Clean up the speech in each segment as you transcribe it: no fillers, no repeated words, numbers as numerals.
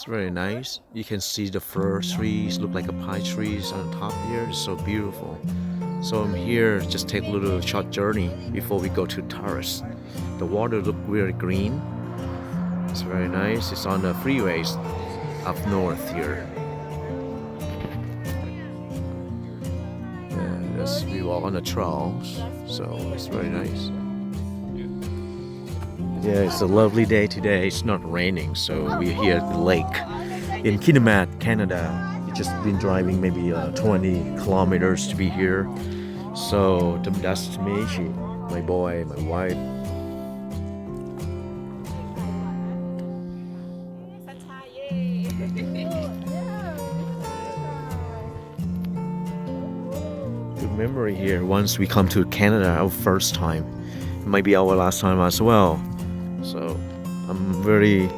It's very nice. You can see the fir trees look like a pine trees on top here. It's so beautiful. So I'm here just take a little short journey before we go to Terrace. The water look really green. It's very nice. It's on the freeways up north here. And as we walk on the trails, so it's very nice. Yeah, it's a lovely day today. It's not raining, so we're here at the lake in Kitimat, Canada. We've just been driving maybe 20 kilometers to be here. So that's Michi, my boy, my wife. Good memory here. Once we come to Canada, our first time, it might be our last time as well. So I'm very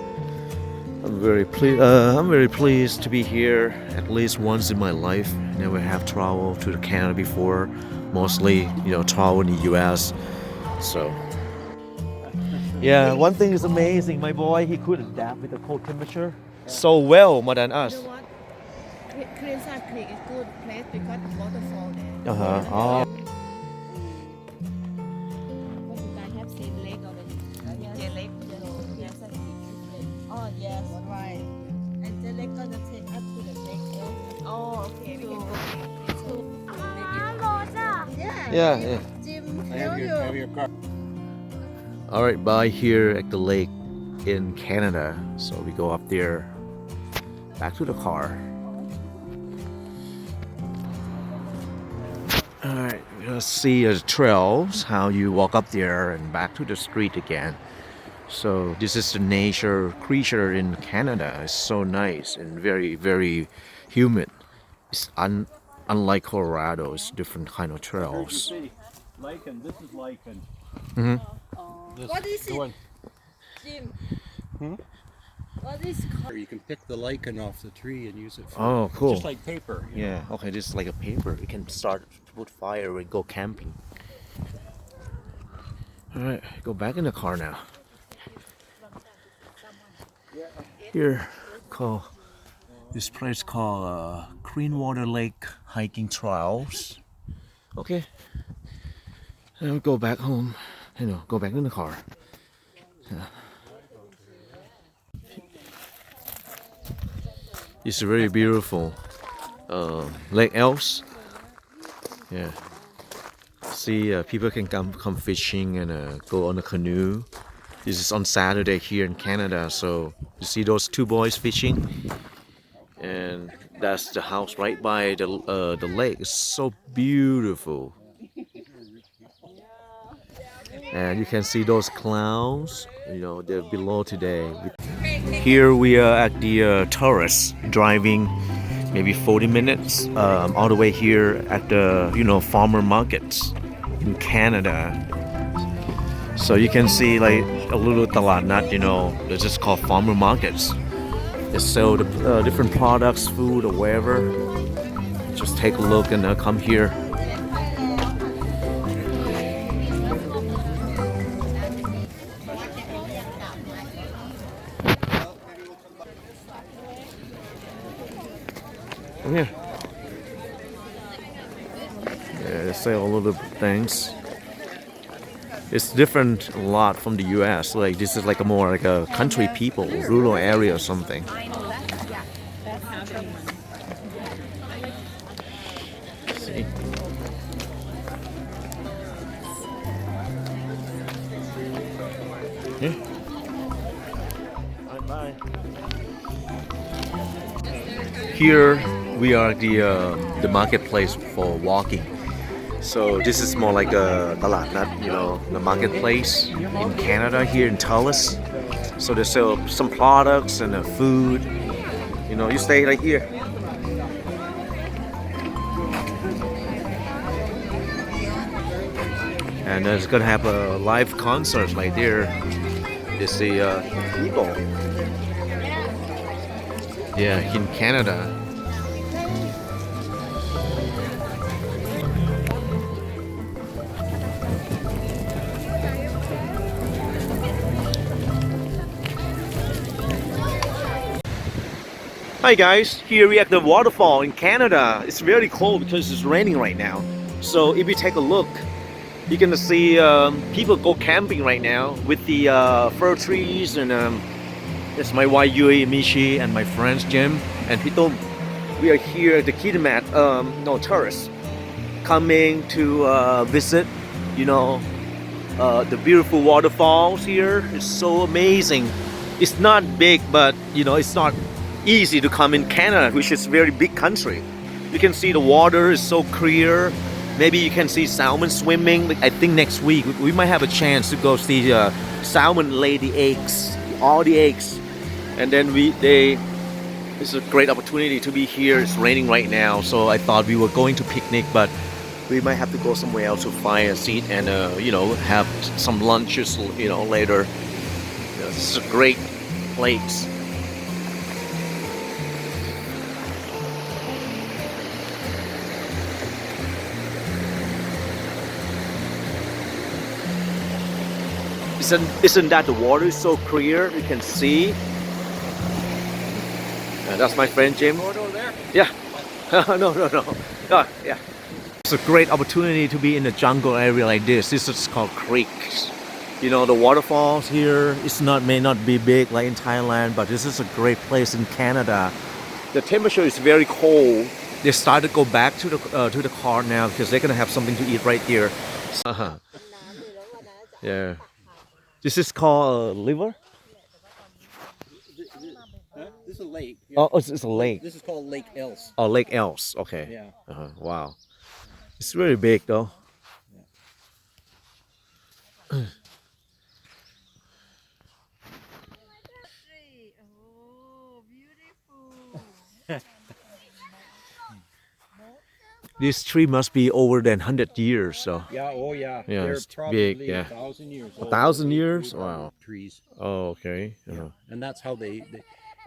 pleased to be here at least once in my life. Never have traveled to Canada before. Mostly, travel in the U.S. So yeah, one thing is amazing. My boy, he could adapt with the cold temperature so well more than us. You know what? Cleanside Creek is good place because waterfall there. Oh. But you guys have seen lake already. Yeah, lake. Yes, I think. Oh yes, right. And the lake gonna take us to the lake. Oh, okay. We can go. Yeah. Jim, I have your car. All right, bye here at the lake in Canada. So we go up there, back to the car. All right, we're gonna see the trails, how you walk up there and back to the street again. So this is the nature creature in Canada. It's so nice and very, very humid. It's unlike Colorado, it's different kind of trails. Lichen. This is lichen. Mm-hmm. What is it? One. Jim. Hmm? What is called? You can pick the lichen off the tree and use it for Oh, cool. just like paper. Yeah, okay, this is like a paper. You can start to put fire and go camping. All right, go back in the car now. Here, this place called Greenwater Lake Hiking Trails. Okay, and I'll go back home. Go back in the car. Yeah. It's very beautiful. Lake Elves. Yeah. See, people can come fishing and go on a canoe. This is on Saturday here in Canada. So you see those two boys fishing, and that's the house right by the lake. It's so beautiful. And you can see those clouds. They're below today. Here we are at the Terrace, driving maybe 40 minutes all the way here at the farmer markets in Canada. So you can see like a little talanat, they're just called farmer markets. They sell the different products, food or whatever. Just take a look and come here. Come here. Yeah, they sell a lot of things. It's different a lot from the U.S. Like this is like more like a country people, rural area or something. See? Yeah. Bye. Here we are at the marketplace for walking. So this is more like a talanat, the marketplace in Canada here in Terrace. So they sell some products and food. You stay right here. And it's gonna have a live concert right there. You see people. Yeah, in Canada. Hi guys, here we at the waterfall in Canada. It's very cold because it's raining right now. So if you take a look, you're gonna see people go camping right now with the fir trees and it's my wife Yui, Michi, and my friends Jim and Pitom. We are here at the Kitimat Terrace, coming to visit, the beautiful waterfalls here. It's so amazing. It's not big, but it's not easy to come in Canada, which is a very big country. You can see the water is so clear. Maybe you can see salmon swimming. I think next week we might have a chance to go see salmon lay the eggs, all the eggs, and then it's a great opportunity to be here. It's raining right now, so I thought we were going to picnic, but we might have to go somewhere else to find a seat and have some lunches later. This is a great place. Isn't that the water is so clear? You can see. That's my friend Jim. Over there? Yeah. No. Oh, yeah. It's a great opportunity to be in a jungle area like this. This is called creeks. The waterfalls here. May not be big like in Thailand, but this is a great place in Canada. The temperature is very cold. They started to go back to the car now because they're gonna have something to eat right here. Yeah. This is called liver. This is a lake. Oh, it's a lake. This is called Lake Else. Oh, Lake Else. Okay. Yeah. Wow. It's really big though. Oh, beautiful. This tree must be over than 100 years. So. Yeah. Oh, yeah. Yeah, They're it's probably big, yeah. 1,000 years. 1,000 years? Wow. Trees. Oh, okay. And that's how they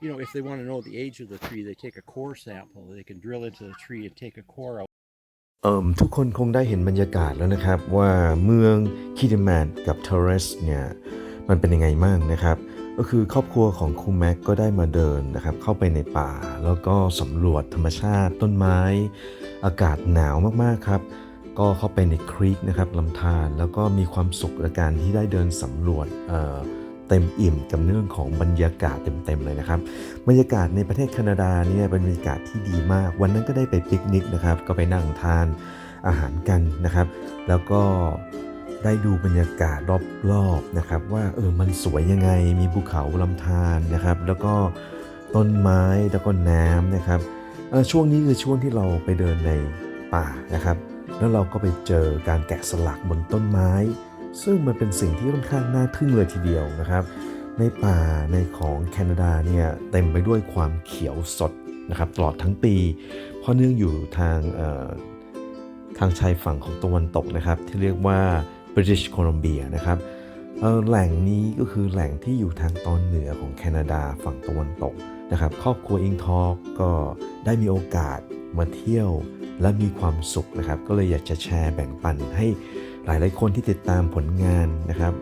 if they want to know the age of the tree, they take a core sample. They can drill into the tree and take a core out. ทุกคนคงได้เห็นบรรยากาศแล้วนะครับว่าเมืองคิติแมนกับเทเรสเนี่ยมันเป็นยังไงบ้างนะครับก็คือครอบครัวของครูแม็กก็ได้มาเดินนะครับเข้าไปในป่าแล้วก็สำรวจธรรมชาติต้นไม้อากาศหนาวมากๆครับก็เข้าไปในครีกนะครับลำธารแล้วก็มีความสุขในการที่ได้เดินสำรวจเต็มอิ่มกับเรื่องของบรรยากาศเต็มๆเลยนะครับบรรยากาศในประเทศแคนาดาเนี่ยเป็นบรรยากาศที่ดีมากวันนั้นก็ได้ไปปิกนิกนะครับก็ไปนั่งทานอาหารกันนะครับแล้วก็ได้ดูบรรยากาศรอบๆนะครับว่ามันสวยยังไงมีภูเขาลำธารนะครับแล้วก็ต้นไม้แล้วก็น้ำนะครับช่วงนี้คือช่วงที่เราไปเดินในป่านะครับแล้วเราก็ไปเจอการแกะสลักบนต้นไม้ซึ่งมันเป็นสิ่งที่ค่อนข้างน่าทึ่งเลยทีเดียวนะครับในป่าในของแคนาดาเนี่ยเต็มไปด้วยความเขียวสดนะครับตลอดทั้งปีเพราะเนื่องอยู่ทางชายฝั่งของตะวันตกนะครับที่เรียกว่า British Columbia นะครับแหล่งนี้ก็คือแหล่งที่อยู่ทางตอนเหนือของแคนาดาฝั่งตะวันตกนะครับครอบครัวEngTalksก็ได้มีโอกาสมาเที่ยวและมีความสุขนะครับก็เลยอยากจะแชร์แบ่งปันให้หลายๆคนที่ติดตามผลงานนะครับ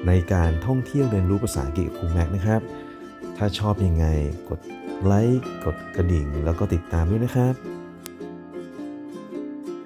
ในการท่องเที่ยวเรียนรู้ภาษาอังกฤษกับครูแม็กนะครับถ้าชอบยังไงกดไลค์กดกระดิ่งแล้วก็ติดตามด้วยนะครับ